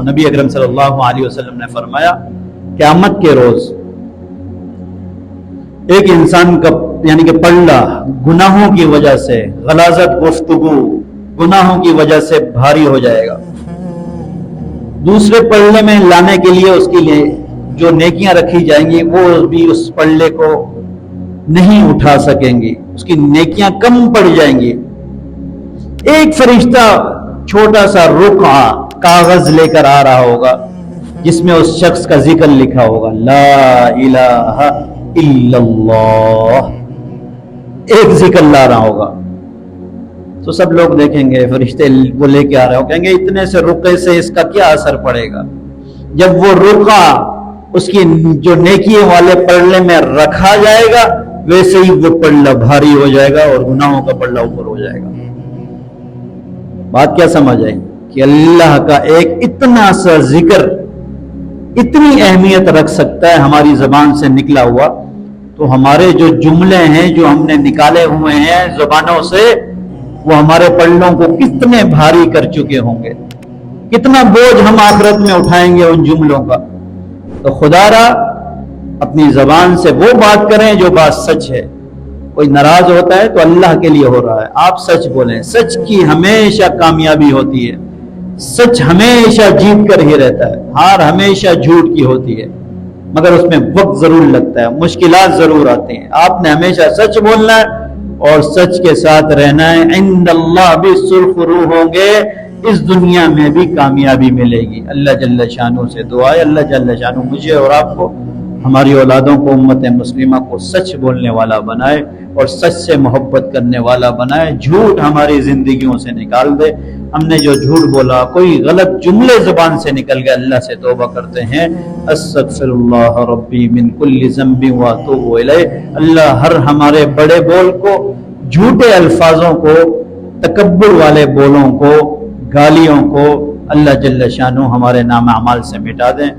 نبی اکرم صلی اللہ علیہ وسلم نے فرمایا قیامت کے روز ایک انسان کا یعنی کہ پلڑا گناہوں کی وجہ سے، غلاظت گفتگو گناہوں کی وجہ سے بھاری ہو جائے گا، دوسرے پلڑے میں لانے کے لیے اس کے لیے جو نیکیاں رکھی جائیں گی وہ بھی اس پلڑے کو نہیں اٹھا سکیں گی، اس کی نیکیاں کم پڑ جائیں گی۔ ایک فرشتہ چھوٹا سا رقعہ کاغذ لے کر آ رہا ہوگا جس میں اس شخص کا ذکر لکھا ہوگا، لا الہ الا اللہ، ایک ذکر لا رہا ہوگا۔ تو سب لوگ دیکھیں گے فرشتے وہ لے کے آ رہے ہو، کہیں گے اتنے سے رقعے سے اس کا کیا اثر پڑے گا؟ جب وہ رقعہ اس کی جو نیکی والے پلڑے میں رکھا جائے گا ویسے ہی وہ پلڑا بھاری ہو جائے گا اور گناہوں کا پلڑا اوپر ہو جائے گا۔ بات کیا سمجھ آئی کہ اللہ کا ایک اتنا سا ذکر اتنی اہمیت رکھ سکتا ہے ہماری زبان سے نکلا ہوا، تو ہمارے جو جملے ہیں جو ہم نے نکالے ہوئے ہیں زبانوں سے وہ ہمارے پلڑوں کو کتنے بھاری کر چکے ہوں گے، کتنا بوجھ ہم آخرت میں اٹھائیں گے ان جملوں کا۔ تو خدا را اپنی زبان سے وہ بات کریں جو بات سچ ہے۔ کوئی ناراض ہوتا ہے تو اللہ کے لیے ہو رہا ہے، آپ سچ بولیں، سچ کی ہمیشہ کامیابی ہوتی ہے، سچ ہمیشہ جیت کر ہی رہتا ہے، ہار ہمیشہ جھوٹ کی ہوتی ہے، مگر اس میں وقت ضرور لگتا ہے، مشکلات ضرور آتی ہیں۔ آپ نے ہمیشہ سچ بولنا ہے اور سچ کے ساتھ رہنا ہے۔ عند اللہ بھی سرخ روح ہوں گے، اس دنیا میں بھی کامیابی ملے گی۔ اللہ جل شانہ سے دعا ہے اللہ جل شانہ مجھے اور آپ کو، ہماری اولادوں کو، امت مسلمہ کو سچ بولنے والا بنائے اور سچ سے محبت کرنے والا بنائے، جھوٹ ہماری زندگیوں سے نکال دے۔ ہم نے جو جھوٹ بولا، کوئی غلط جملے زبان سے نکل گئے، اللہ سے توبہ کرتے ہیں، استغفر اللہ ربی من کل ذنب واتوب الیہ۔ اللہ ہر ہمارے بڑے بول کو، جھوٹے الفاظوں کو، تکبر والے بولوں کو، گالیوں کو اللہ جل شانہ ہمارے نام اعمال سے مٹا دیں۔